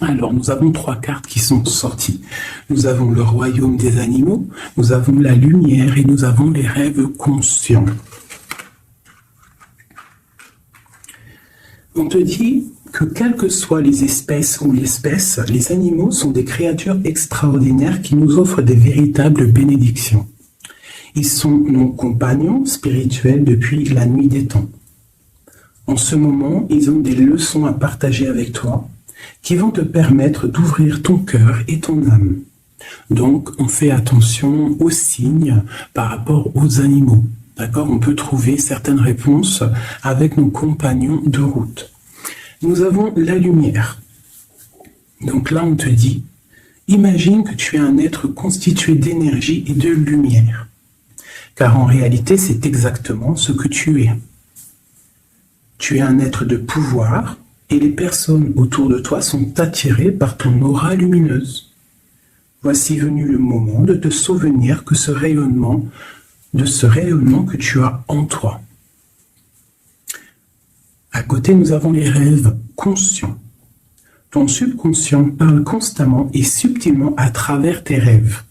Alors, nous avons 3 cartes qui sont sorties. Nous avons le royaume des animaux, nous avons la lumière et nous avons les rêves conscients. On te dit que quelles que soient les espèces ou l'espèce, les animaux sont des créatures extraordinaires qui nous offrent des véritables bénédictions. Ils sont nos compagnons spirituels depuis la nuit des temps. En ce moment, ils ont des leçons à partager avec toi qui vont te permettre d'ouvrir ton cœur et ton âme. Donc, on fait attention aux signes par rapport aux animaux. D'accord? On peut trouver certaines réponses avec nos compagnons de route. Nous avons la lumière. Donc là, on te dit, imagine que tu es un être constitué d'énergie et de lumière. Car en réalité, c'est exactement ce que tu es. Tu es un être de pouvoir et les personnes autour de toi sont attirées par ton aura lumineuse. Voici venu le moment de te souvenir que ce rayonnement que tu as en toi. À côté, nous avons les rêves conscients. Ton subconscient parle constamment et subtilement à travers tes rêves.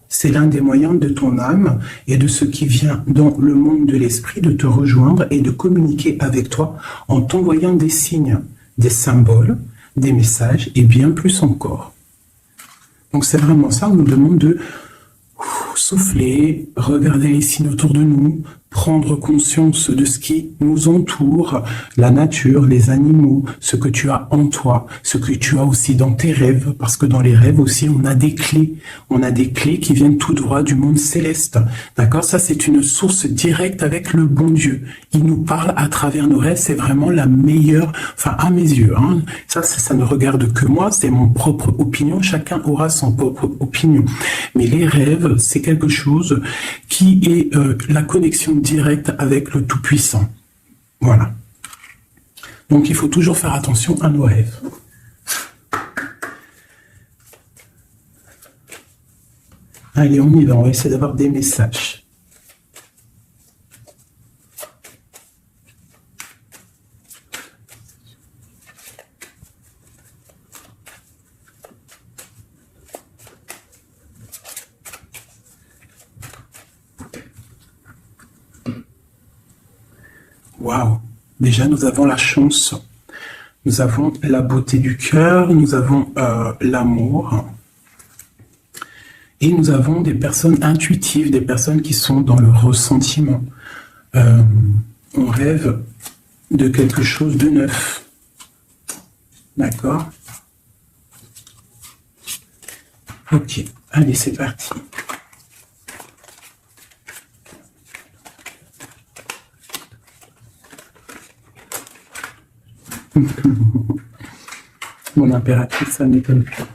C'est l'un des moyens de ton âme et de ce qui vient dans le monde de l'esprit de te rejoindre et de communiquer avec toi en t'envoyant des signes, des symboles, des messages et bien plus encore. Donc c'est vraiment ça, on nous demande de souffler, regarder les signes autour de nous, prendre conscience de ce qui nous entoure, la nature, les animaux, ce que tu as en toi, ce que tu as aussi dans tes rêves, parce que dans les rêves aussi, on a des clés qui viennent tout droit du monde céleste. D'accord? Ça, c'est une source directe avec le bon Dieu. Il nous parle à travers nos rêves, c'est vraiment la meilleure, enfin, à mes yeux, hein. Ça ne regarde que moi, c'est mon propre opinion, chacun aura son propre opinion. Mais les rêves, c'est quelque chose qui est la connexion directe avec le Tout-Puissant. Voilà. Donc il faut toujours faire attention à nos rêves. Allez, on y va, on va essayer d'avoir des messages. Waouh! Déjà, nous avons la chance, nous avons la beauté du cœur, nous avons l'amour, et nous avons des personnes intuitives, des personnes qui sont dans le ressentiment. On rêve de quelque chose de neuf. D'accord? Ok, allez, c'est parti. Mon impératrice, ça m'étonne pas.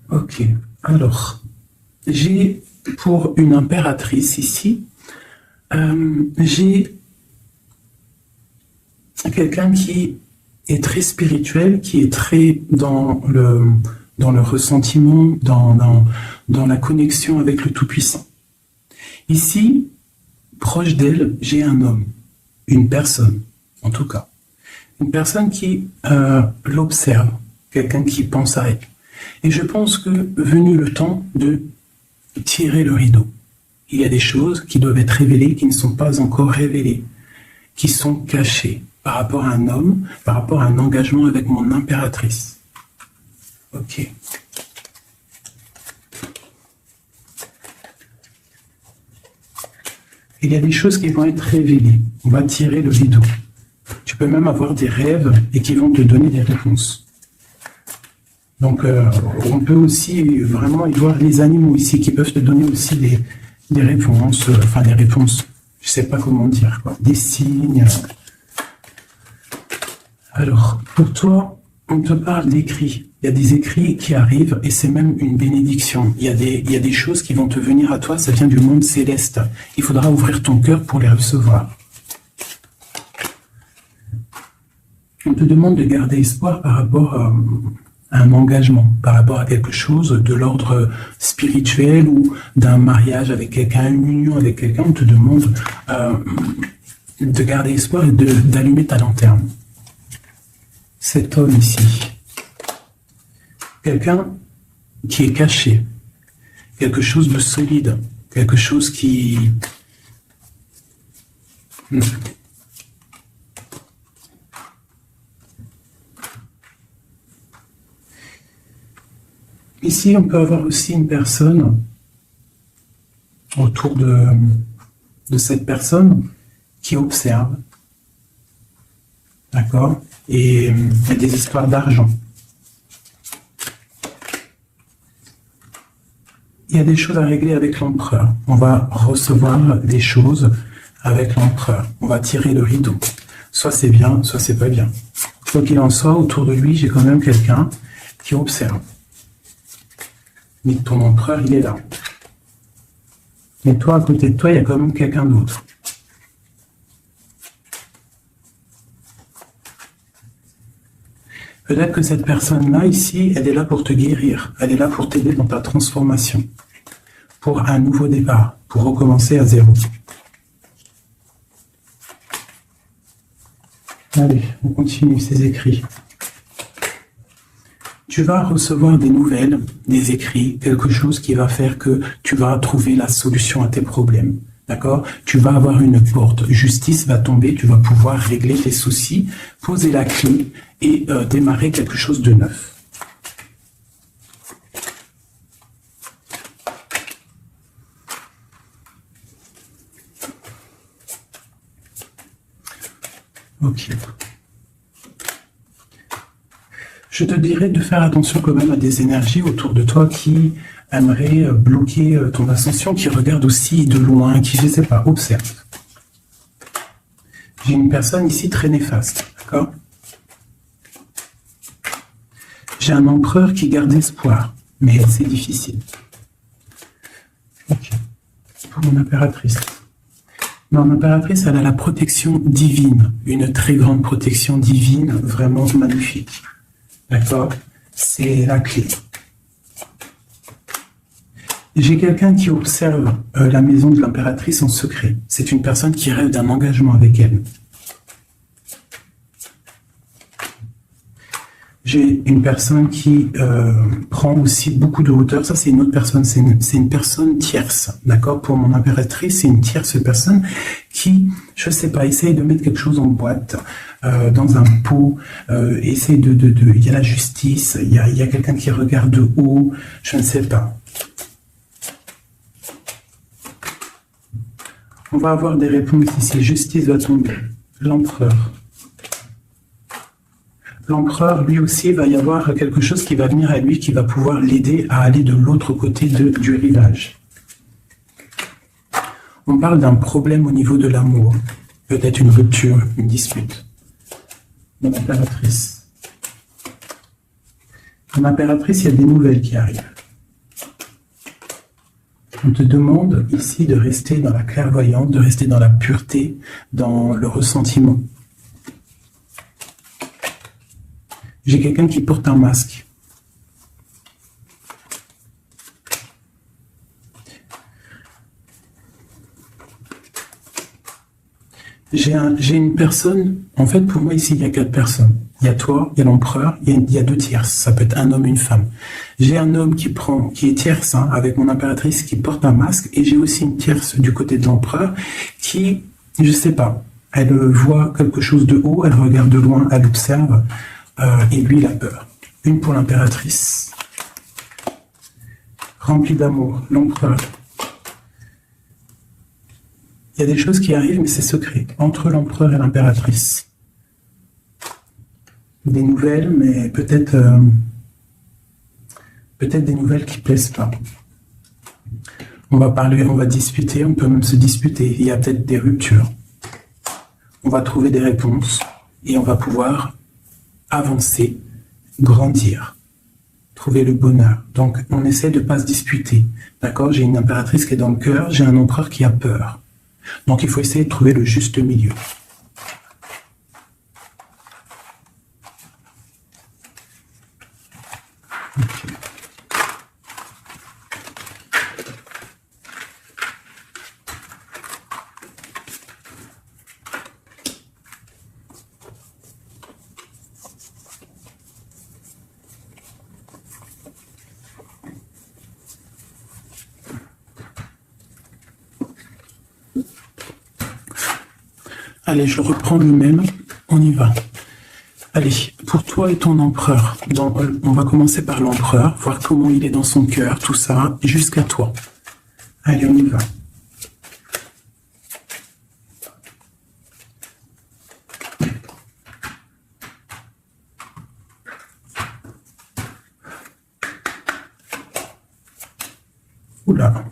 Ok, alors, j'ai pour une impératrice ici, j'ai quelqu'un qui est très spirituel, qui est très dans le ressentiment, dans la connexion avec le Tout-Puissant. Ici, proche d'elle, j'ai un homme, une personne, en tout cas. Une personne qui l'observe, quelqu'un qui pense à elle. Et je pense que venu le temps de tirer le rideau, il y a des choses qui doivent être révélées, qui ne sont pas encore révélées, qui sont cachées par rapport à un homme, par rapport à un engagement avec mon impératrice. Ok. Il y a des choses qui vont être révélées. On va tirer le rideau. Tu peux même avoir des rêves et qui vont te donner des réponses. Donc, on peut aussi vraiment y voir les animaux ici qui peuvent te donner aussi des réponses, enfin des réponses, je ne sais pas comment dire, quoi, des signes. Alors, pour toi, on te parle d'écrits. Il y a des écrits qui arrivent et c'est même une bénédiction. Il y a des choses qui vont te venir à toi, ça vient du monde céleste. Il faudra ouvrir ton cœur pour les recevoir. On te demande de garder espoir par rapport un engagement par rapport à quelque chose de l'ordre spirituel ou d'un mariage avec quelqu'un, une union avec quelqu'un. On te demande de garder espoir et d'allumer ta lanterne. Cet homme ici, quelqu'un qui est caché, quelque chose de solide, quelque chose qui... Ici, on peut avoir aussi une personne autour de cette personne qui observe, d'accord? Et il y a des histoires d'argent. Il y a des choses à régler avec l'empereur. On va recevoir des choses avec l'empereur. On va tirer le rideau. Soit c'est bien, soit c'est pas bien. Quoi qu'il en soit, autour de lui, j'ai quand même quelqu'un qui observe. Mais ton empereur, il est là. Mais toi, à côté de toi, il y a quand même quelqu'un d'autre. Peut-être que cette personne-là, ici, elle est là pour te guérir. Elle est là pour t'aider dans ta transformation. Pour un nouveau départ. Pour recommencer à zéro. Allez, on continue ces écrits. Tu vas recevoir des nouvelles, des écrits, quelque chose qui va faire que tu vas trouver la solution à tes problèmes. D'accord? Tu vas avoir une porte. Justice va tomber, tu vas pouvoir régler tes soucis, poser la clé et démarrer quelque chose de neuf. Ok. Je te dirais de faire attention quand même à des énergies autour de toi qui aimeraient bloquer ton ascension, qui regardent aussi de loin, qui, je ne sais pas, observent. J'ai une personne ici très néfaste, d'accord? J'ai un empereur qui garde espoir, mais c'est difficile. Ok. Pour mon impératrice. Mon impératrice, elle a la protection divine, une très grande protection divine, vraiment magnifique. D'accord? C'est la clé. J'ai quelqu'un qui observe la maison de l'impératrice en secret. C'est une personne qui rêve d'un engagement avec elle. J'ai une personne qui prend aussi beaucoup de hauteur. Ça, c'est une autre personne. C'est une personne tierce. D'accord? Pour mon impératrice, c'est une tierce personne qui, je ne sais pas, essaye de mettre quelque chose en boîte, dans un pot, essaye il y a la justice, il y a quelqu'un qui regarde de haut, je ne sais pas. On va avoir des réponses ici. Justice va tomber. L'empereur. L'empereur, lui aussi, va y avoir quelque chose qui va venir à lui, qui va pouvoir l'aider à aller de l'autre côté du rivage. On parle d'un problème au niveau de l'amour. Peut-être une rupture, une dispute. Mon impératrice. Mon impératrice, il y a des nouvelles qui arrivent. On te demande ici de rester dans la clairvoyance, de rester dans la pureté, dans le ressentiment. J'ai quelqu'un qui porte un masque. J'ai une personne, en fait pour moi ici il y a 4 personnes. Il y a toi, il y a l'empereur, il y a 2 tierces, ça peut être un homme et une femme. J'ai un homme qui est tierce, hein, avec mon impératrice qui porte un masque, et j'ai aussi une tierce du côté de l'empereur qui, je sais pas, elle voit quelque chose de haut, elle regarde de loin, elle observe, et lui il a peur. Une pour l'impératrice, remplie d'amour, l'empereur. Il y a des choses qui arrivent, mais c'est secret, entre l'empereur et l'impératrice. Des nouvelles, mais peut-être des nouvelles qui plaisent pas. On va parler, on va discuter, on peut même se disputer. Il y a peut-être des ruptures. On va trouver des réponses et on va pouvoir avancer, grandir, trouver le bonheur. Donc, on essaie de ne pas se disputer. D'accord? J'ai une impératrice qui est dans le cœur, j'ai un empereur qui a peur. Donc, il faut essayer de trouver le juste milieu. Allez, je reprends le même. On y va. Allez, pour toi et ton empereur, on va commencer par l'empereur, voir comment il est dans son cœur, tout ça, jusqu'à toi. Allez, on y va. Oula.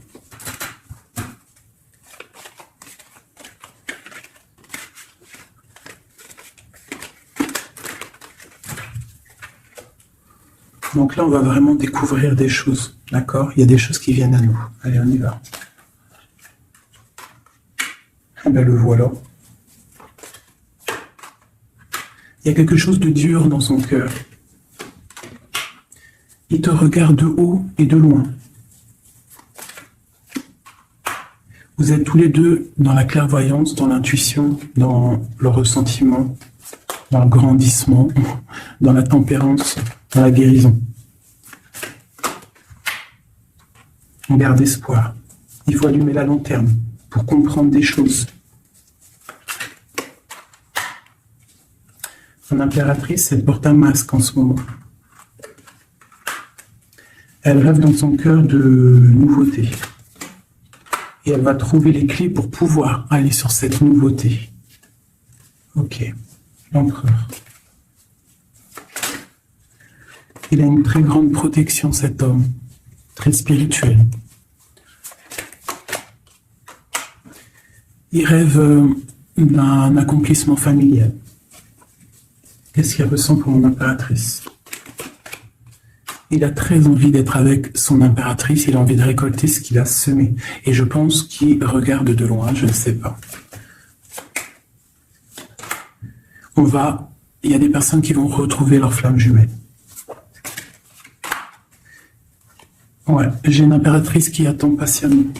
Donc là, on va vraiment découvrir des choses, d'accord? Il y a des choses qui viennent à nous. Allez, on y va. Ah ben, le voilà. Il y a quelque chose de dur dans son cœur. Il te regarde de haut et de loin. Vous êtes tous les deux dans la clairvoyance, dans l'intuition, dans le ressentiment, dans le grandissement, dans la tempérance, dans la guérison. On garde espoir. Il faut allumer la lanterne pour comprendre des choses. Son impératrice, elle porte un masque en ce moment. Elle rêve dans son cœur de nouveauté. Et elle va trouver les clés pour pouvoir aller sur cette nouveauté. Ok, l'empereur. Il a une très grande protection, cet homme, très spirituel. Il rêve d'un accomplissement familial. Qu'est-ce qu'il ressent pour mon impératrice? Il a très envie d'être avec son impératrice, il a envie de récolter ce qu'il a semé. Et je pense qu'il regarde de loin, je ne sais pas. Il y a des personnes qui vont retrouver leur flamme jumelle. Ouais, j'ai une impératrice qui attend patiemment.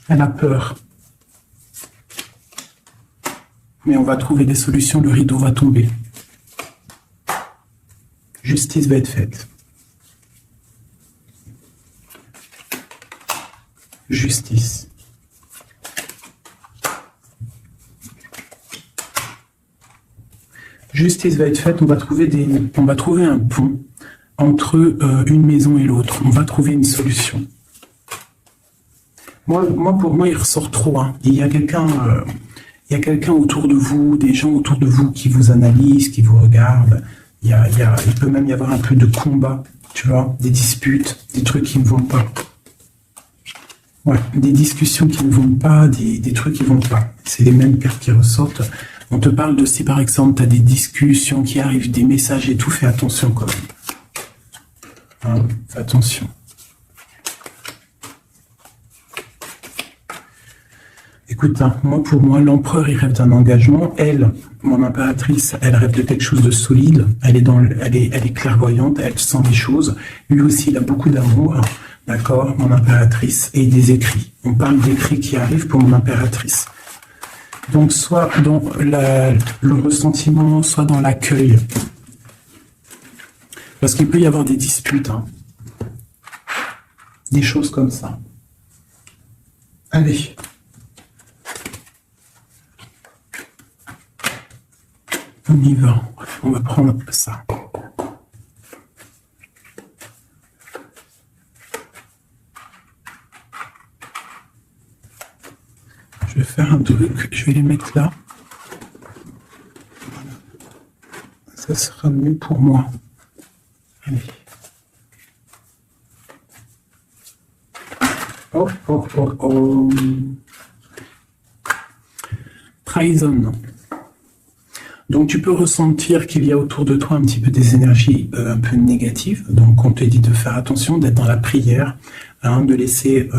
Elle a peur. Mais on va trouver des solutions, le rideau va tomber. Justice va être faite. Justice. Justice va être faite, on va trouver un pont entre une maison et l'autre. On va trouver une solution. Pour moi, il ressort trop. Hein. Il y a quelqu'un autour de vous, des gens autour de vous qui vous analysent, qui vous regardent. Il peut même y avoir un peu de combat, tu vois, des disputes, des trucs qui ne vont pas. Ouais, des discussions qui ne vont pas, des trucs qui ne vont pas. C'est les mêmes cartes qui ressortent. On te parle de si par exemple tu as des discussions qui arrivent, des messages et tout, fais attention quand même. Hein, fais attention. Écoute, hein, pour moi, l'empereur, il rêve d'un engagement. Elle, mon impératrice, elle rêve de quelque chose de solide. Elle est clairvoyante, elle sent les choses. Lui aussi, il a beaucoup d'amour. D'accord, mon impératrice, et des écrits. On parle d'écrits qui arrivent pour mon impératrice. Donc, soit dans le ressentiment, soit dans l'accueil. Parce qu'il peut y avoir des disputes. Hein. Des choses comme ça. Allez. On y va. On va prendre ça. Je vais faire un truc. Je vais les mettre là. Voilà. Ça sera mieux pour moi. Allez. Oh, oh, oh, oh. Trahison. Donc tu peux ressentir qu'il y a autour de toi un petit peu des énergies un peu négatives. Donc on te dit de faire attention, d'être dans la prière, hein, de laisser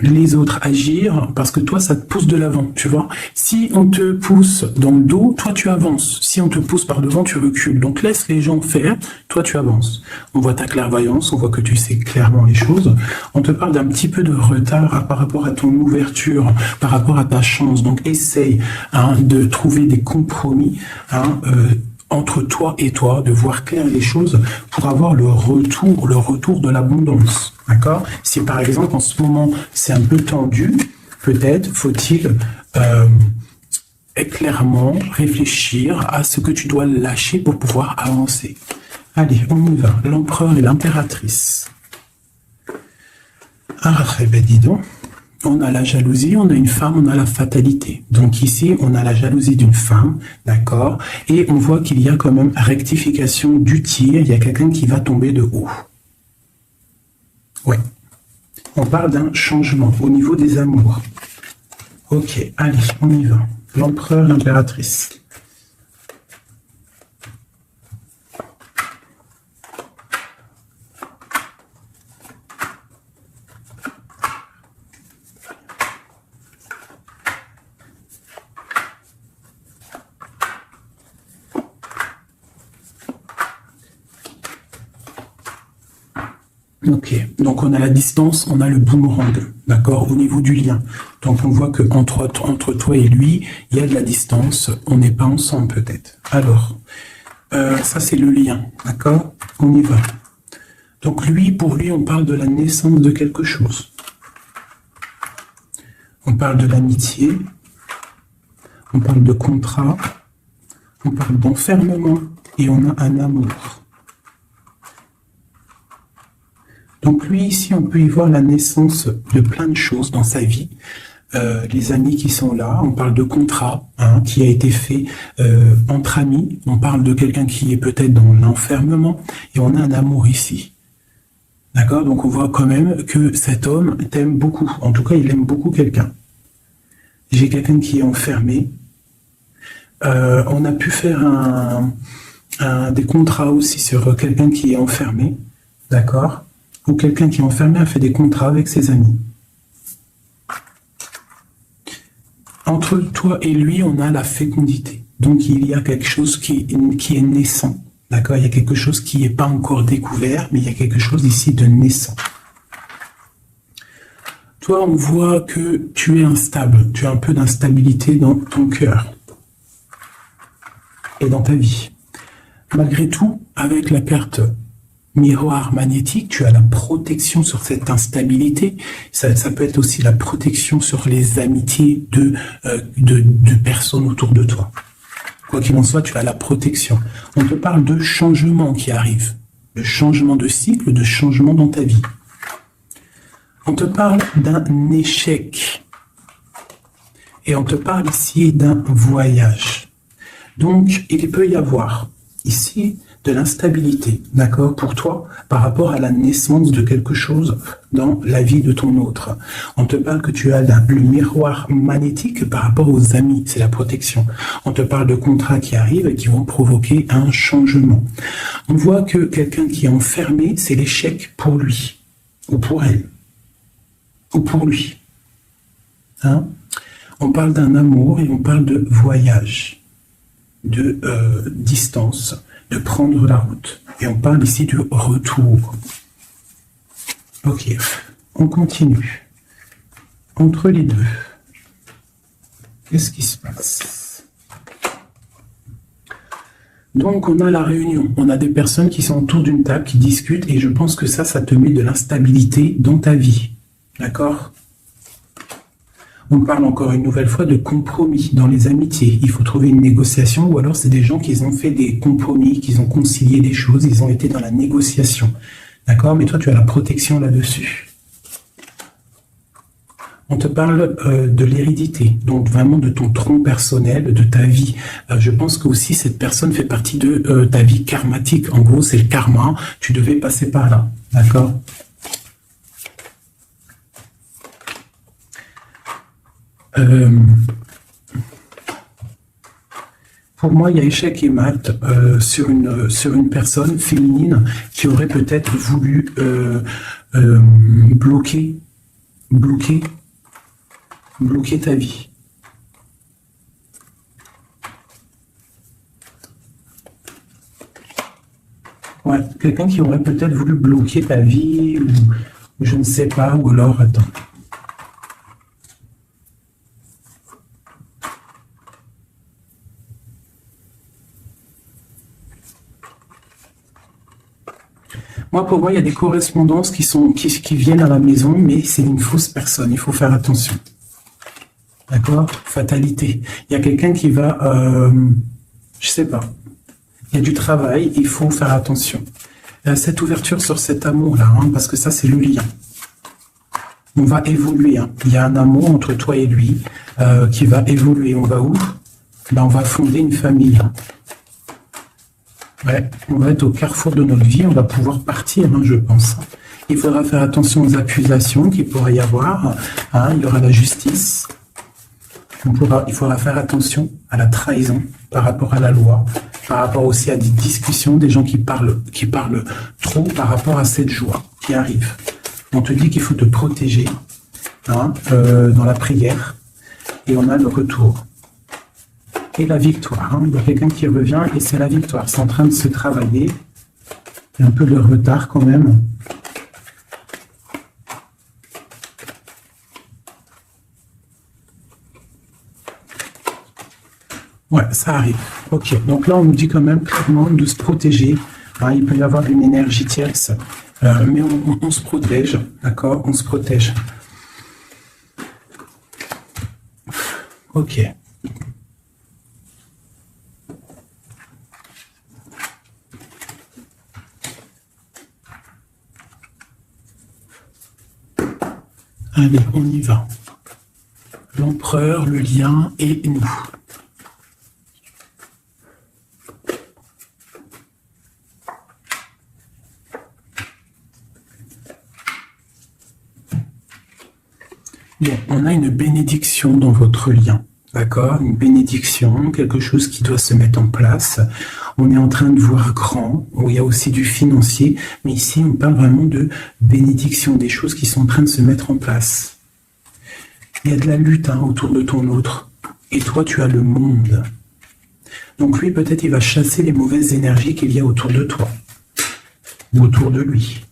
les autres agir, parce que toi ça te pousse de l'avant, tu vois. Si on te pousse dans le dos, toi tu avances. Si on te pousse par devant, tu recules. Donc laisse les gens faire, toi tu avances. On voit ta clairvoyance, on voit que tu sais clairement les choses. On te parle d'un petit peu de retard par rapport à ton ouverture, par rapport à ta chance. Donc essaye de trouver des compromis entre toi et toi, de voir clair les choses pour avoir le retour de l'abondance. D'accord? Si par exemple en ce moment c'est un peu tendu, peut-être faut-il clairement réfléchir à ce que tu dois lâcher pour pouvoir avancer. Allez, on y va. L'empereur et l'impératrice. Ah, eh ben dis donc. On a la jalousie, on a une femme, on a la fatalité. Donc ici, on a la jalousie d'une femme, d'accord? Et on voit qu'il y a quand même rectification du tir. Il y a quelqu'un qui va tomber de haut. Ouais. On parle d'un changement au niveau des amours. Ok, allez, on y va. L'empereur, l'impératrice. Ok, donc on a la distance, on a le boomerang, d'accord, au niveau du lien. Donc on voit que entre toi et lui, il y a de la distance, on n'est pas ensemble peut-être. Alors, ça c'est le lien, d'accord, on y va. Donc lui, pour lui, on parle de la naissance de quelque chose. On parle de l'amitié, on parle de contrat, on parle d'enfermement et on a un amour. Donc lui, ici, on peut y voir la naissance de plein de choses dans sa vie. Les amis qui sont là, on parle de contrat qui a été fait entre amis. On parle de quelqu'un qui est peut-être dans l'enfermement. Et on a un amour ici. D'accord? Donc on voit quand même que cet homme t'aime beaucoup. En tout cas, il aime beaucoup quelqu'un. J'ai quelqu'un qui est enfermé. On a pu faire des contrats aussi sur quelqu'un qui est enfermé. D'accord? Ou quelqu'un qui est enfermé a fait des contrats avec ses amis. Entre toi et lui, on a la fécondité. Donc il y a quelque chose qui est naissant. D'accord? Il y a quelque chose qui n'est pas encore découvert, mais il y a quelque chose ici de naissant. Toi, on voit que tu es instable. Tu as un peu d'instabilité dans ton cœur et dans ta vie. Malgré tout, avec la carte miroir magnétique, tu as la protection sur cette instabilité. Ça peut être aussi la protection sur les amitiés de personnes autour de toi. Quoi qu'il en soit, tu as la protection. On te parle de changement qui arrive, de changement de cycle, de changement dans ta vie. On te parle d'un échec. Et on te parle ici d'un voyage. Donc, il peut y avoir ici de l'instabilité, d'accord, pour toi, par rapport à la naissance de quelque chose dans la vie de ton autre. On te parle que tu as le miroir magnétique par rapport aux amis, c'est la protection. On te parle de contrats qui arrivent et qui vont provoquer un changement. On voit que quelqu'un qui est enfermé, c'est l'échec pour lui, ou pour elle, ou pour lui. Hein? On parle d'un amour et on parle de voyage, de distance, de prendre la route. Et on parle ici du retour. Ok, on continue. Entre les deux, qu'est-ce qui se passe? Donc on a la réunion, on a des personnes qui sont autour d'une table, qui discutent, et je pense que ça te met de l'instabilité dans ta vie. D'accord? On parle encore une nouvelle fois de compromis dans les amitiés. Il faut trouver une négociation, ou alors c'est des gens qui ont fait des compromis, qui ont concilié des choses, ils ont été dans la négociation. D'accord? Mais toi, tu as la protection là-dessus. On te parle de l'hérédité, donc vraiment de ton tronc personnel, de ta vie. Je pense que aussi cette personne fait partie de ta vie karmatique. En gros, c'est le karma. Tu devais passer par là. D'accord? Pour moi, il y a échec et mat sur une personne féminine qui aurait peut-être voulu bloquer ta vie. Ouais, quelqu'un qui aurait peut-être voulu bloquer ta vie, ou je ne sais pas, ou alors, attends. Pour moi, il y a des correspondances qui viennent à la maison, mais c'est une fausse personne. Il faut faire attention. D'accord? Fatalité. Il y a quelqu'un qui va, je sais pas, il y a du travail, il faut faire attention. Cette ouverture sur cet amour-là, hein, parce que ça, c'est le lien. On va évoluer. Hein. Il y a un amour entre toi et lui qui va évoluer. On va où? Ben, on va fonder une famille. Hein. Ouais, on va être au carrefour de notre vie. On va pouvoir partir, hein, je pense. Il faudra faire attention aux accusations qu'il pourrait y avoir. Hein. Il y aura la justice. Il faudra faire attention à la trahison par rapport à la loi, par rapport aussi à des discussions, des gens qui parlent trop par rapport à cette joie qui arrive. On te dit qu'il faut te protéger hein, dans la prière et on a le retour. Et la victoire. Hein. Il y a quelqu'un qui revient et c'est la victoire. C'est en train de se travailler. Il y a un peu de retard quand même. Ouais, ça arrive. Ok, donc là, on nous dit quand même clairement de se protéger. Hein, il peut y avoir une énergie tierce, mais on se protège, d'accord? On se protège. Ok. Allez, on y va. L'empereur, le lien et nous. Bon, on a une bénédiction dans votre lien, d'accord? Une bénédiction, quelque chose qui doit se mettre en place. On est en train de voir grand, où il y a aussi du financier, mais ici on parle vraiment de bénédiction, des choses qui sont en train de se mettre en place. Il y a de la lutte hein, autour de ton autre, et toi tu as le monde. Donc lui peut-être il va chasser les mauvaises énergies qu'il y a autour de toi, ou autour de lui.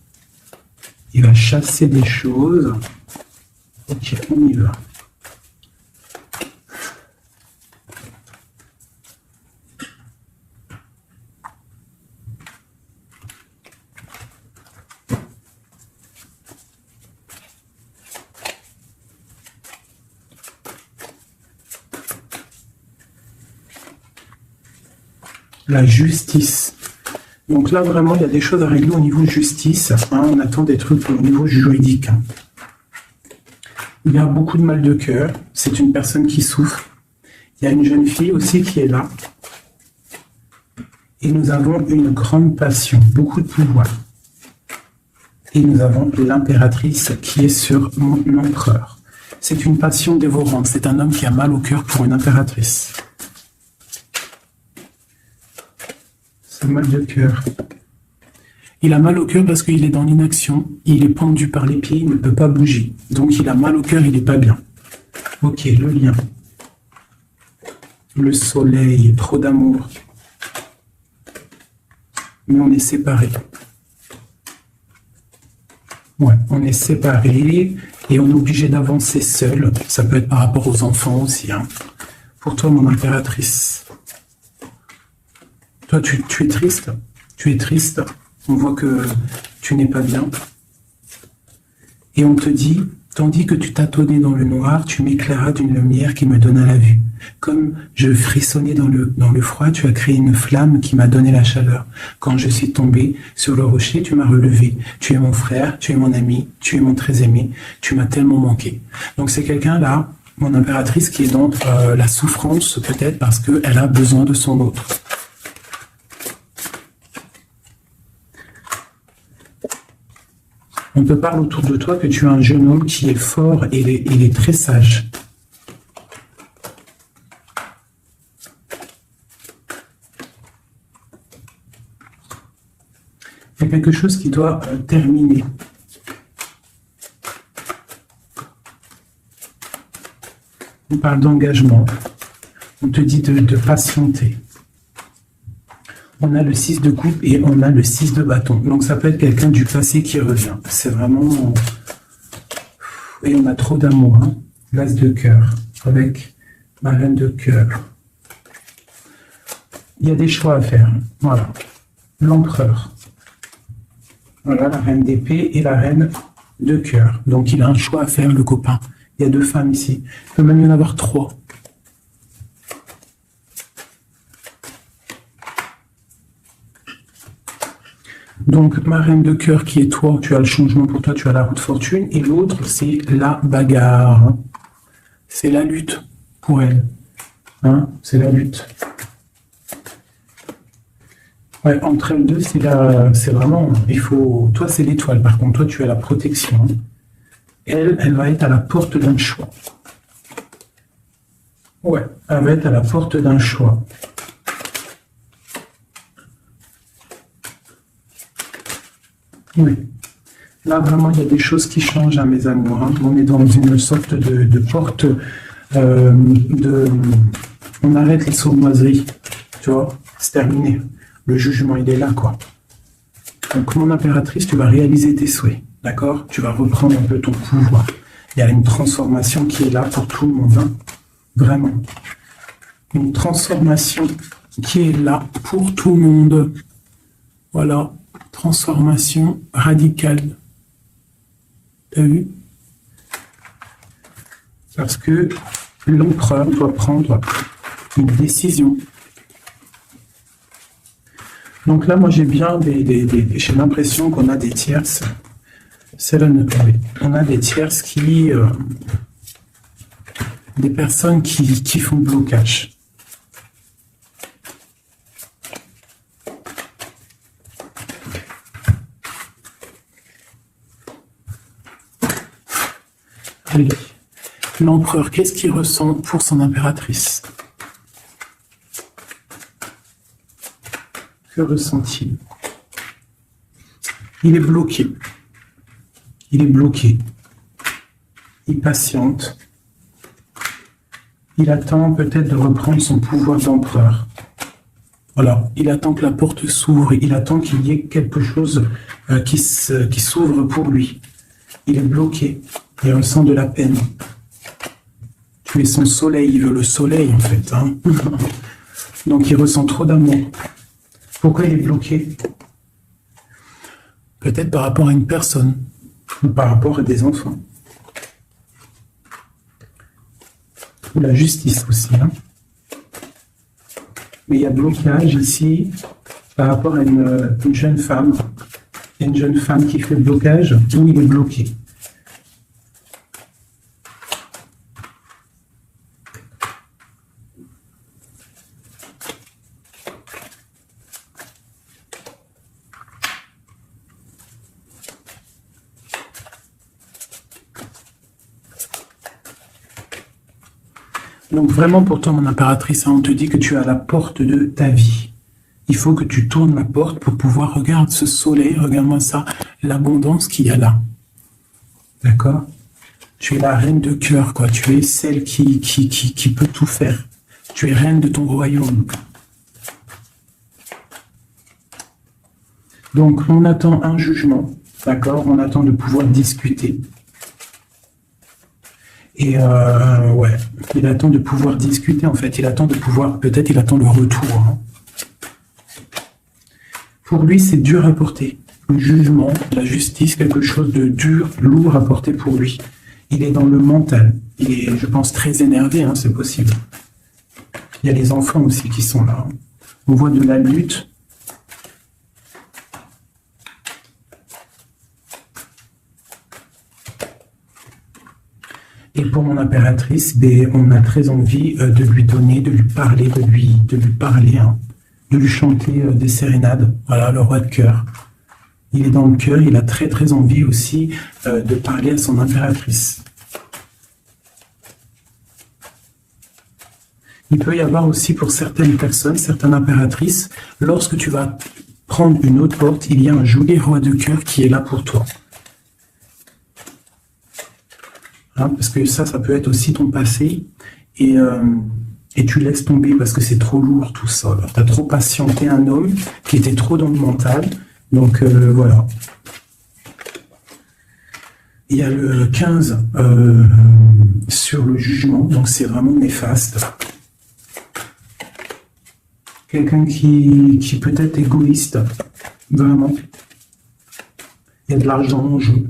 Il va chasser des choses. Ok, on y va. La justice. Donc là, vraiment, il y a des choses à régler au niveau de justice. Hein, on attend des trucs au niveau juridique. Hein. Il y a beaucoup de mal de cœur. C'est une personne qui souffre. Il y a une jeune fille aussi qui est là. Et nous avons une grande passion, beaucoup de pouvoir. Et nous avons l'impératrice qui est sur mon empereur. C'est une passion dévorante. C'est un homme qui a mal au cœur pour une impératrice. C'est mal de cœur. Il a mal au cœur parce qu'il est dans l'inaction, il est pendu par les pieds, il ne peut pas bouger. Donc il a mal au cœur, il n'est pas bien. Ok, le lien. Le soleil, trop d'amour. Mais on est séparés. Ouais, on est séparés et on est obligé d'avancer seul. Ça peut être par rapport aux enfants aussi. Hein. Pour toi, mon impératrice. Toi, tu es triste. Tu es triste. On voit que tu n'es pas bien. Et on te dit, tandis que tu tâtonnais dans le noir, tu m'éclairas d'une lumière qui me donna la vue. Comme je frissonnais dans le froid, tu as créé une flamme qui m'a donné la chaleur. Quand je suis tombé sur le rocher, tu m'as relevé. Tu es mon frère, tu es mon ami, tu es mon très aimé. Tu m'as tellement manqué. Donc c'est quelqu'un là, mon impératrice, qui est dans la souffrance peut-être parce qu'elle a besoin de son autre. On te parle autour de toi que tu es un jeune homme qui est fort et il est très sage. Il y a quelque chose qui doit terminer. On parle d'engagement. On te dit de patienter. On a le 6 de coupe et on a le 6 de bâton. Donc ça peut être quelqu'un du passé qui revient. C'est vraiment... Et on a trop d'amour. Hein. L'as de cœur avec ma reine de cœur. Il y a des choix à faire. Voilà. L'empereur. Voilà la reine d'épée et la reine de cœur. Donc il a un choix à faire, le copain. Il y a 2 femmes ici. Il peut même y en avoir 3. Donc, ma reine de cœur qui est toi, tu as le changement pour toi, tu as la roue de fortune. Et l'autre, c'est la bagarre. C'est la lutte pour elle. Hein, c'est la lutte. Ouais, entre elles deux, c'est vraiment, il faut, toi c'est l'étoile, par contre, toi tu as la protection. Elle va être à la porte d'un choix. Ouais, elle va être à la porte d'un choix. Oui. Là, vraiment, il y a des choses qui changent, hein, mes amours. Hein. On est dans une sorte de porte on arrête les sournoiseries. Tu vois, c'est terminé. Le jugement, il est là, quoi. Donc, mon impératrice, tu vas réaliser tes souhaits. D'accord? Tu vas reprendre un peu ton pouvoir. Il y a une transformation qui est là pour tout le monde. Hein. Vraiment. Une transformation qui est là pour tout le monde. Voilà. Transformation radicale. T'as vu? Parce que l'empereur doit prendre une décision. Donc là, moi, j'ai bien j'ai l'impression qu'on a des tierces. C'est la note. On a des tierces qui... des personnes qui font blocage. Allez. L'empereur, qu'est-ce qu'il ressent pour son impératrice? Que ressent-il? Il est bloqué. Il est bloqué. Il patiente. Il attend peut-être de reprendre son pouvoir d'empereur. Voilà. Il attend que la porte s'ouvre. Il attend qu'il y ait quelque chose qui s'ouvre pour lui. Il est bloqué. Il ressent de la peine. Tu es son soleil. Il veut le soleil, en fait. Hein. Donc, il ressent trop d'amour. Pourquoi il est bloqué? Peut-être par rapport à une personne. Ou par rapport à des enfants. Ou la justice aussi. Hein. Mais il y a blocage ici par rapport à une jeune femme. Il y a une jeune femme qui fait blocage ou il est bloqué. Donc vraiment pour toi, mon impératrice, hein, on te dit que tu es à la porte de ta vie. Il faut que tu tournes la porte pour pouvoir regarder ce soleil, regarde-moi ça, l'abondance qu'il y a là. D'accord? Tu es la reine de cœur, quoi. Tu es celle qui peut tout faire. Tu es reine de ton royaume. Donc on attend un jugement, d'accord? On attend de pouvoir discuter. Et ouais, il attend de pouvoir discuter, en fait. Il attend de pouvoir, peut-être il attend le retour. Hein. Pour lui, c'est dur à porter. Le jugement, la justice, quelque chose de dur, lourd à porter pour lui. Il est dans le mental. Il est, je pense, très énervé, hein, c'est possible. Il y a les enfants aussi qui sont là. Hein. On voit de la lutte. Et pour mon impératrice, on a très envie de lui donner, de lui parler, de lui parler, hein, de lui chanter des sérénades. Voilà, le roi de cœur. Il est dans le cœur, il a très très envie aussi de parler à son impératrice. Il peut y avoir aussi pour certaines personnes, certaines impératrices, lorsque tu vas prendre une autre porte, il y a un joli roi de cœur qui est là pour toi. Hein, parce que ça peut être aussi ton passé, et tu laisses tomber parce que c'est trop lourd tout ça. Tu as trop patienté un homme qui était trop dans le mental, donc voilà. Il y a le 15 sur le jugement, donc c'est vraiment néfaste. Quelqu'un qui peut être égoïste, vraiment. Il y a de l'argent en jeu.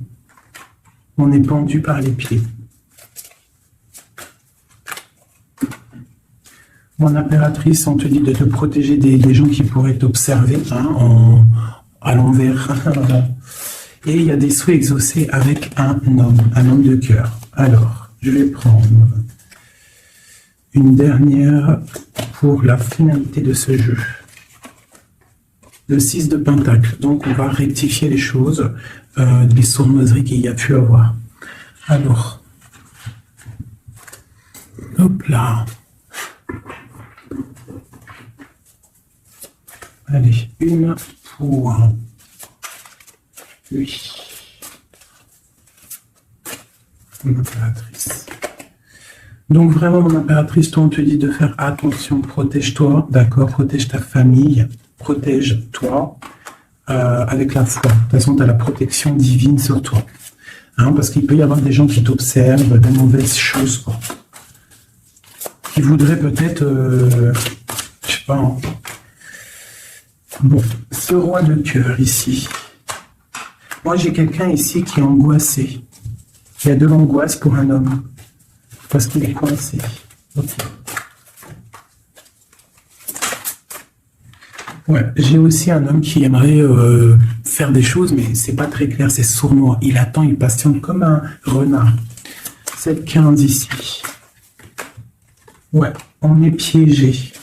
On est pendu par les pieds. Mon impératrice, on te dit de te protéger des gens qui pourraient t'observer à l'envers. Et il y a des souhaits exaucés avec un homme de cœur. Alors, je vais prendre une dernière pour la finalité de ce jeu. Le 6 de Pentacle. Donc, on va rectifier les choses, les sournoiseries qu'il y a pu avoir. Alors, hop là. Allez, une pour lui. Mon impératrice. Donc vraiment, mon impératrice, toi, on te dit de faire attention, protège-toi, d'accord, protège ta famille, protège-toi avec la foi. De toute façon, tu as la protection divine sur toi. Hein, parce qu'il peut y avoir des gens qui t'observent, de mauvaises choses, quoi. Qui voudraient peut-être, je sais pas. Hein. Bon, ce roi de cœur ici. Moi, j'ai quelqu'un ici qui est angoissé. Il y a de l'angoisse pour un homme. Parce qu'il est coincé. Okay. Ouais, j'ai aussi un homme qui aimerait faire des choses, mais c'est pas très clair, c'est sournois. Il attend, il patiente comme un renard. 7-15 ici. Ouais, on est piégé.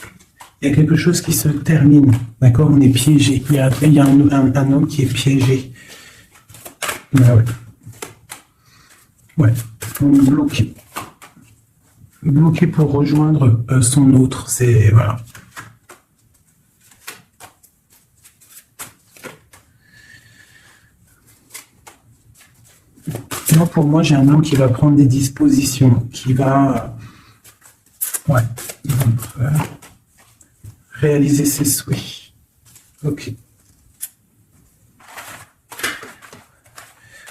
Il y a quelque chose qui se termine. D'accord, on est piégé. Il y a un homme qui est piégé. Ah ouais. Ouais, on est bloqué. Bloqué pour rejoindre son autre. C'est voilà. Non, pour moi, j'ai un homme qui va prendre des dispositions, qui va, réaliser ses souhaits. Ok.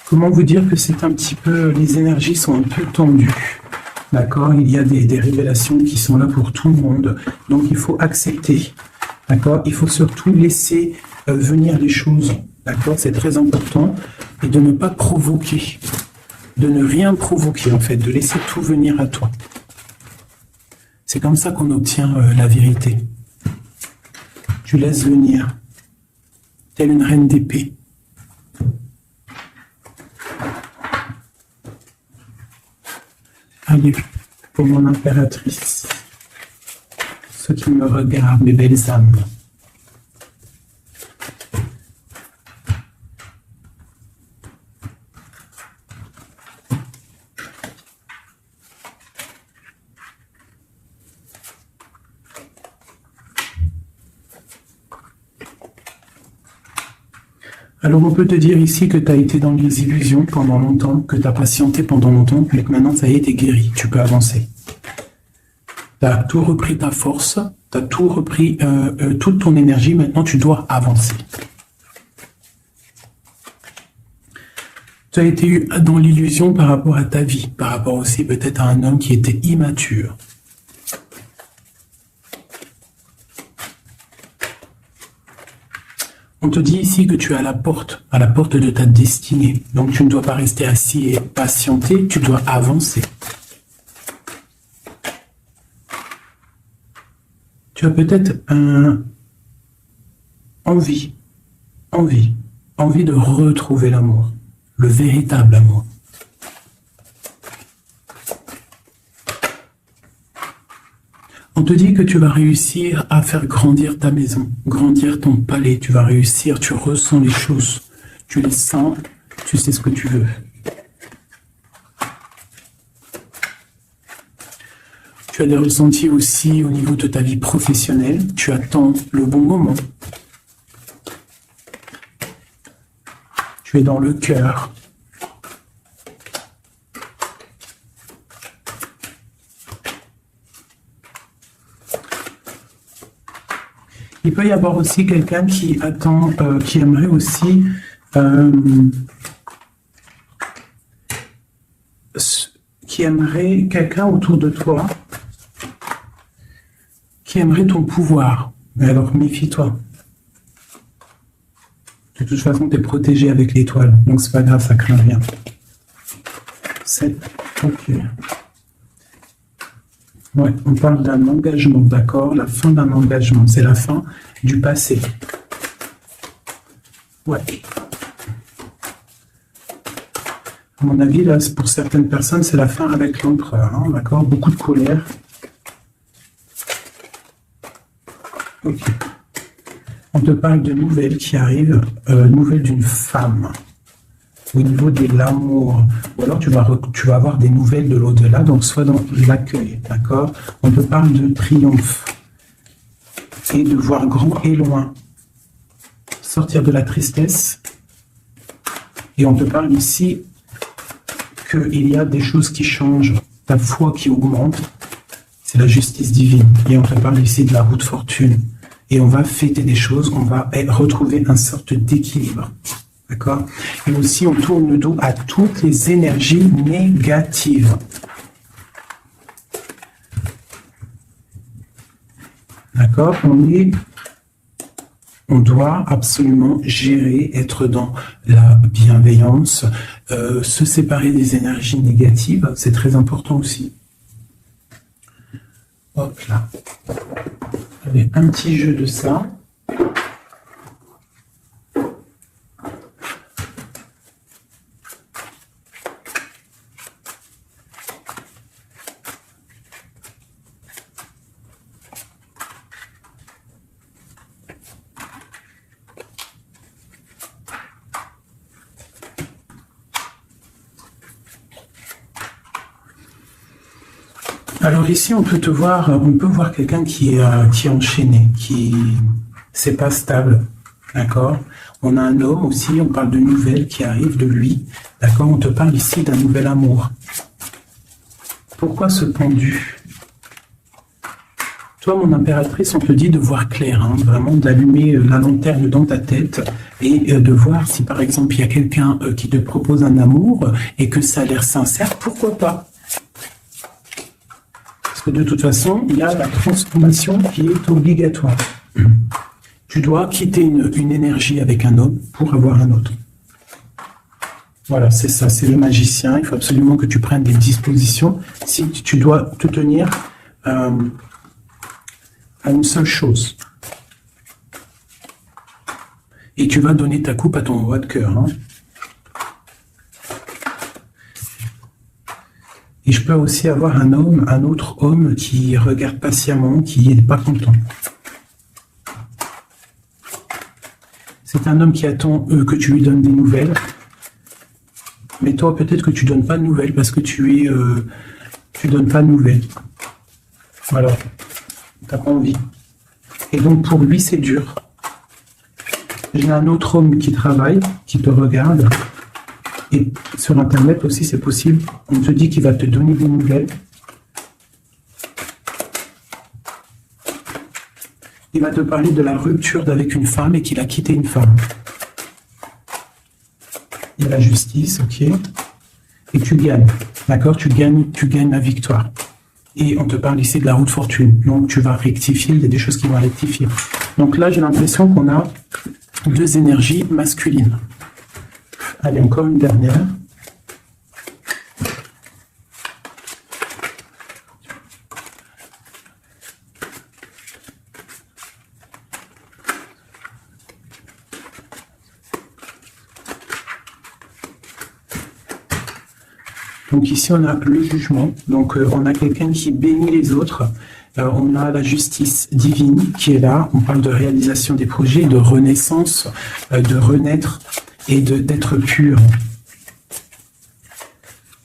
Comment vous dire que c'est un petit peu, les énergies sont un peu tendues. D'accord, il y a des révélations qui sont là pour tout le monde. Donc, il faut accepter. D'accord, il faut surtout laisser venir les choses. D'accord, c'est très important. Et de ne pas provoquer. De ne rien provoquer, en fait. De laisser tout venir à toi. C'est comme ça qu'on obtient la vérité. Tu laisses venir. Telle une reine d'épée. Allez, pour mon impératrice, ceux qui me regardent, mes belles âmes. Alors on peut te dire ici que tu as été dans les illusions pendant longtemps, que tu as patienté pendant longtemps, mais que maintenant ça y est, t'es guéri, tu peux avancer. Tu as tout repris ta force, tu as tout repris toute ton énergie, maintenant tu dois avancer. Tu as été dans l'illusion par rapport à ta vie, par rapport aussi peut-être à un homme qui était immature. On te dit ici que tu es à la porte de ta destinée. Donc tu ne dois pas rester assis et patienter, tu dois avancer. Tu as peut-être envie de retrouver l'amour, le véritable amour. On te dit que tu vas réussir à faire grandir ta maison, grandir ton palais, tu vas réussir, tu ressens les choses, tu les sens, tu sais ce que tu veux. Tu as des ressentis aussi au niveau de ta vie professionnelle, tu attends le bon moment. Tu es dans le cœur. Il peut y avoir aussi quelqu'un qui attend, qui aimerait aussi quelqu'un autour de toi qui aimerait ton pouvoir. Mais alors méfie-toi. De toute façon, tu es protégé avec l'étoile, donc c'est pas grave, ça craint rien. 7. Ok. Ouais, on parle d'un engagement, d'accord? La fin d'un engagement, c'est la fin du passé. Ouais. À mon avis, là, pour certaines personnes, c'est la fin avec l'empereur, hein, d'accord? Beaucoup de colère. Ok. On te parle de nouvelles qui arrivent, nouvelles d'une femme, au niveau de l'amour. Ou alors tu vas avoir des nouvelles de l'au-delà, donc soit dans l'accueil, d'accord? On te parle de triomphe et de voir grand et loin, sortir de la tristesse. Et on te parle ici qu'il y a des choses qui changent, ta foi qui augmente, c'est la justice divine. Et on te parle ici de la roue de fortune. Et on va fêter des choses, on va retrouver une sorte d'équilibre. D'accord? Et aussi, on tourne le dos à toutes les énergies négatives. D'accord? On doit absolument gérer, être dans la bienveillance, se séparer des énergies négatives, c'est très important aussi. Hop là. Allez, un petit jeu de ça. Alors ici, on peut voir quelqu'un qui est enchaîné, c'est pas stable, d'accord? On a un homme aussi, on parle de nouvelles qui arrivent de lui, d'accord? On te parle ici d'un nouvel amour. Pourquoi ce pendu? Toi, mon impératrice, on te dit de voir clair, hein, vraiment d'allumer la lanterne dans ta tête et de voir si, par exemple, il y a quelqu'un qui te propose un amour et que ça a l'air sincère, pourquoi pas? Parce que de toute façon, il y a la transformation qui est obligatoire. Tu dois quitter une énergie avec un homme pour avoir un autre. Voilà, c'est ça, c'est le magicien. Il faut absolument que tu prennes des dispositions. Si tu dois te tenir à une seule chose. Et tu vas donner ta coupe à ton roi de cœur. Hein. Et je peux aussi avoir un autre homme qui regarde patiemment, qui n'est pas content. C'est un homme qui attend que tu lui donnes des nouvelles. Mais toi, peut-être que tu ne donnes pas de nouvelles parce que tu donnes pas de nouvelles. Voilà. Tu n'as pas envie. Et donc, pour lui, c'est dur. J'ai un autre homme qui travaille, qui te regarde. Et sur Internet aussi, c'est possible. On te dit qu'il va te donner des nouvelles. Il va te parler de la rupture avec une femme et qu'il a quitté une femme. Il y a la justice, ok. Et tu gagnes, d'accord? Tu gagnes la victoire. Et on te parle ici de la roue de fortune. Donc tu vas rectifier, il y a des choses qui vont rectifier. Donc là, j'ai l'impression qu'on a deux énergies masculines. Allez, encore une dernière. Donc ici, on a le jugement. Donc on a quelqu'un qui bénit les autres. On a la justice divine qui est là. On parle de réalisation des projets, de renaissance, de renaître et d'être pur.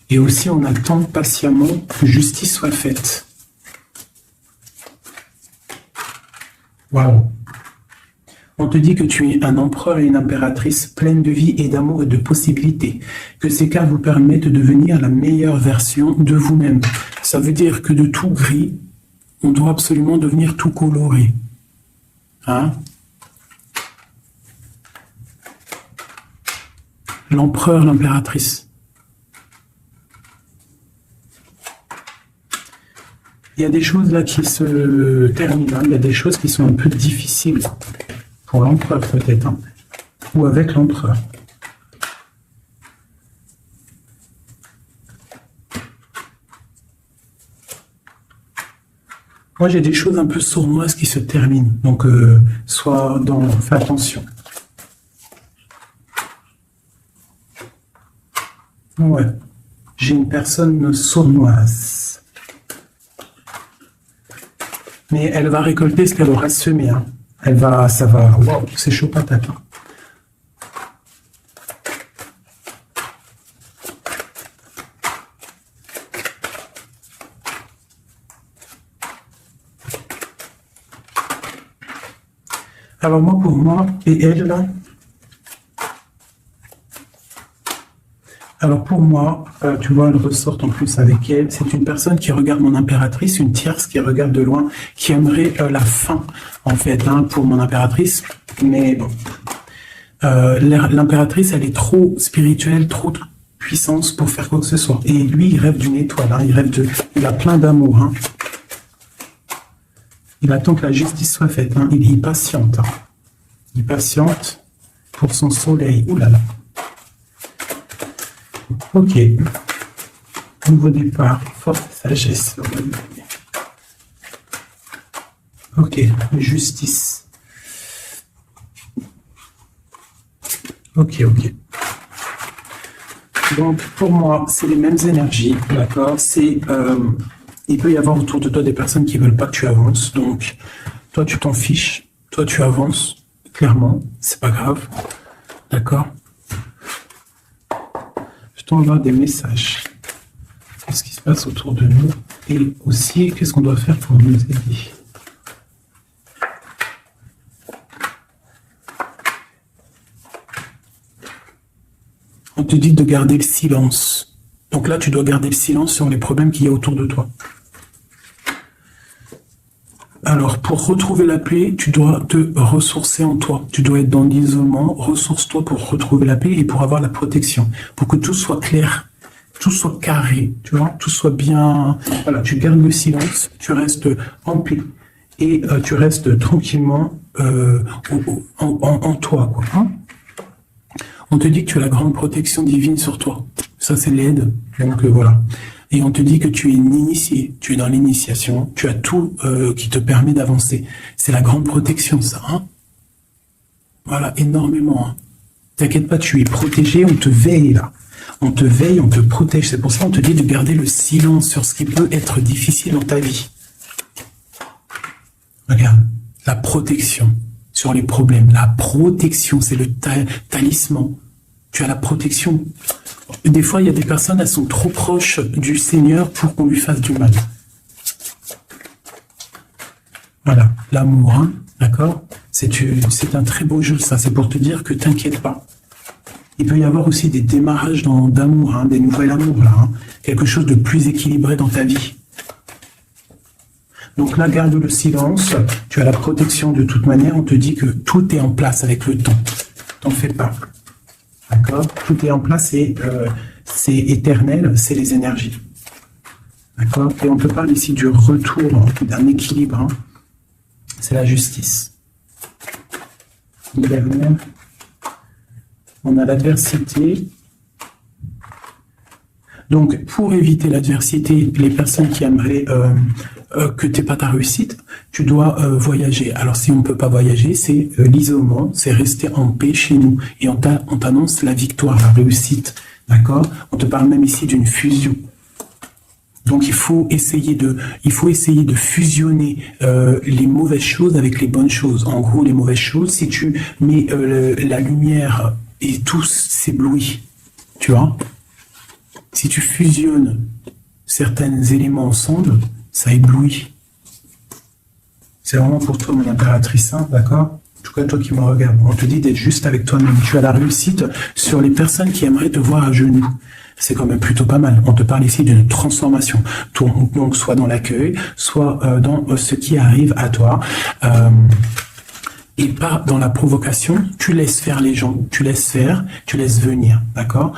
Et aussi, on attend patiemment que justice soit faite. Waouh! On te dit que tu es un empereur et une impératrice pleine de vie et d'amour et de possibilités. Que ces cas vous permettent de devenir la meilleure version de vous-même. Ça veut dire que de tout gris, on doit absolument devenir tout coloré. Hein? L'empereur, l'impératrice. Il y a des choses là qui se terminent. Il y a des choses qui sont un peu difficiles. Pour l'empereur peut-être, hein, ou avec l'empereur. Moi, j'ai des choses un peu sournoises qui se terminent. Donc, fais attention. Ouais. J'ai une personne sournoise. Mais elle va récolter ce qu'elle aura semé. Hein. Waouh, c'est chaud patate. Hein. Alors moi, pour moi, et elle, là. Alors pour moi, tu vois, elle ressort en plus avec elle. C'est une personne qui regarde mon impératrice, une tierce qui regarde de loin, qui aimerait la fin, en fait, hein, pour mon impératrice. Mais bon, l'impératrice, elle est trop spirituelle, trop de puissance pour faire quoi que ce soit. Et lui, il rêve d'une étoile, hein, il a plein d'amour. Hein. Il attend que la justice soit faite. Hein. Il patiente. Hein. Il patiente pour son soleil. Ouh là là. Ok. Nouveau départ. Force sagesse. Ok. Justice. Ok. Donc, pour moi, c'est les mêmes énergies. D'accord. Il peut y avoir autour de toi des personnes qui ne veulent pas que tu avances. Donc, toi, tu t'en fiches. Toi, tu avances. Clairement. C'est pas grave. D'accord. Je t'envoie des messages. Qu'est-ce qui se passe autour de nous? Et aussi, qu'est-ce qu'on doit faire pour nous aider? On te dit de garder le silence. Donc là, tu dois garder le silence sur les problèmes qu'il y a autour de toi. Alors, pour retrouver la paix, tu dois te ressourcer en toi. Tu dois être dans l'isolement. Ressource-toi pour retrouver la paix et pour avoir la protection. Pour que tout soit clair, tout soit carré, tu vois, tout soit bien. Voilà, tu gardes le silence, tu restes en paix et tu restes tranquillement en toi, quoi. Hein. On te dit que tu as la grande protection divine sur toi. Ça, c'est l'aide. Donc voilà. Et on te dit que tu es initié, tu es dans l'initiation, tu as tout qui te permet d'avancer. C'est la grande protection, ça. Hein. Voilà, énormément. Hein. T'inquiète pas, tu es protégé, on te veille là. On te veille, on te protège. C'est pour ça qu'on te dit de garder le silence sur ce qui peut être difficile dans ta vie. Regarde, la protection sur les problèmes. La protection, c'est le talisman. Tu as la protection. Des fois, il y a des personnes, elles sont trop proches du Seigneur pour qu'on lui fasse du mal. Voilà, l'amour, hein, d'accord? C'est un très beau jeu, ça. C'est pour te dire que t'inquiète pas. Il peut y avoir aussi des démarrages d'amour, hein, des nouveaux amours, là. Hein, quelque chose de plus équilibré dans ta vie. Donc là, garde le silence. Tu as la protection de toute manière. On te dit que tout est en place avec le temps. T'en fais pas. D'accord? Tout est en place et c'est éternel, c'est les énergies. D'accord? Et on te parle ici du retour, d'un équilibre. Hein. C'est la justice. Dernière. On a l'adversité. Donc, pour éviter l'adversité, les personnes qui aimeraient que tu n'aies pas ta réussite, tu dois voyager. Alors, si on ne peut pas voyager, c'est l'isolement, c'est rester en paix chez nous. Et on t'annonce la victoire, la réussite. D'accord? On te parle même ici d'une fusion. Donc, il faut essayer de fusionner les mauvaises choses avec les bonnes choses. En gros, les mauvaises choses, si tu mets la lumière et tout s'éblouit, tu vois? Si tu fusionnes certains éléments ensemble, ça éblouit. C'est vraiment pour toi, mon impératrice, hein, d'accord? En tout cas, toi qui me regardes, on te dit d'être juste avec toi-même. Tu as la réussite sur les personnes qui aimeraient te voir à genoux. C'est quand même plutôt pas mal. On te parle ici d'une transformation. Donc, soit dans l'accueil, soit dans ce qui arrive à toi. Et pas dans la provocation, tu laisses faire les gens, tu laisses faire, tu laisses venir, d'accord?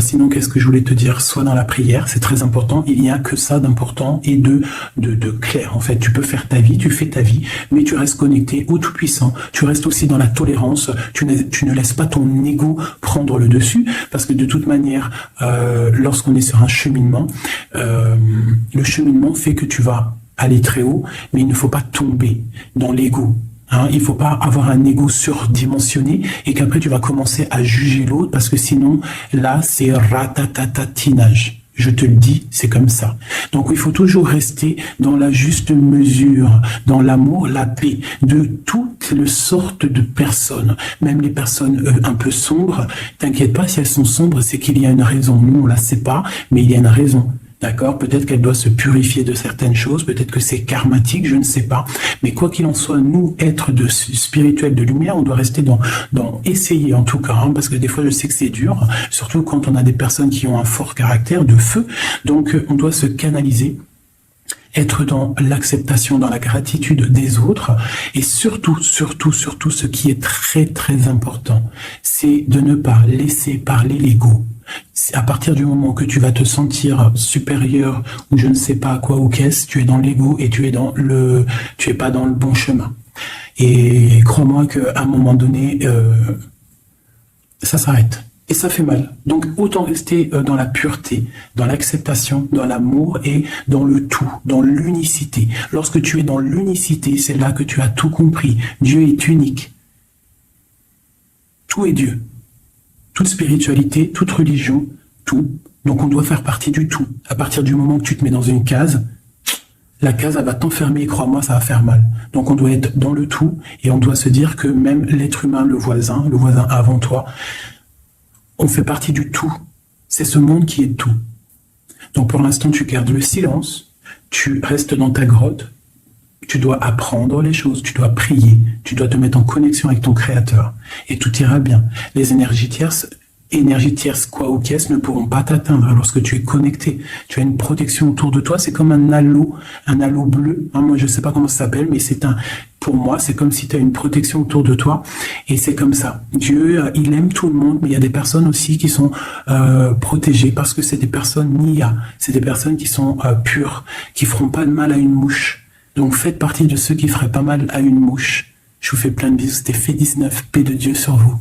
Sinon, qu'est-ce que je voulais te dire? Soit dans la prière, c'est très important, il n'y a que ça d'important et de clair. En fait, tu peux faire ta vie, tu fais ta vie, mais tu restes connecté au Tout-Puissant. Tu restes aussi dans la tolérance, tu ne laisses pas ton ego prendre le dessus, parce que de toute manière, lorsqu'on est sur un cheminement, le cheminement fait que tu vas aller très haut, mais il ne faut pas tomber dans l'ego. Hein, il ne faut pas avoir un ego surdimensionné et qu'après tu vas commencer à juger l'autre parce que sinon, là, c'est ratatatatinage. Je te le dis, c'est comme ça. Donc il faut toujours rester dans la juste mesure, dans l'amour, la paix de toutes les sortes de personnes, même les personnes un peu sombres. T'inquiète pas, si elles sont sombres, c'est qu'il y a une raison. Nous, on la sait pas, mais il y a une raison. D'accord? Peut-être qu'elle doit se purifier de certaines choses, peut-être que c'est karmatique, je ne sais pas. Mais quoi qu'il en soit, nous, êtres de spirituels de lumière, on doit rester dans essayer en tout cas, hein, parce que des fois je sais que c'est dur, surtout quand on a des personnes qui ont un fort caractère de feu. Donc on doit se canaliser, être dans l'acceptation, dans la gratitude des autres, et surtout, ce qui est très très important, c'est de ne pas laisser parler l'ego. À partir du moment que tu vas te sentir supérieur ou je ne sais pas quoi ou qu'est-ce, tu es dans l'ego et tu es pas dans le bon chemin. Et crois-moi qu'à un moment donné, ça s'arrête. Et ça fait mal. Donc autant rester dans la pureté, dans l'acceptation, dans l'amour et dans le tout, dans l'unicité. Lorsque tu es dans l'unicité, c'est là que tu as tout compris. Dieu est unique. Tout est Dieu. Toute spiritualité, toute religion, tout. Donc on doit faire partie du tout. À partir du moment que tu te mets dans une case, la case elle va t'enfermer et crois-moi, ça va faire mal. Donc on doit être dans le tout et on doit se dire que même l'être humain, le voisin avant toi, on fait partie du tout. C'est ce monde qui est tout. Donc pour l'instant, tu gardes le silence, tu restes dans ta grotte, tu dois apprendre les choses, tu dois prier, tu dois te mettre en connexion avec ton créateur et tout ira bien. Les énergies tierces, quoi ou qu'est-ce, ne pourront pas t'atteindre lorsque tu es connecté. Tu as une protection autour de toi, c'est comme un halo bleu. Hein, moi, je sais pas comment ça s'appelle, mais pour moi, c'est comme si tu as une protection autour de toi et c'est comme ça. Dieu, il aime tout le monde, mais il y a des personnes aussi qui sont protégées parce que c'est des personnes Nia, c'est des personnes qui sont pures, qui feront pas de mal à une mouche. Donc faites partie de ceux qui feraient pas mal à une mouche. Je vous fais plein de bisous, c'était Fait19, paix de Dieu sur vous.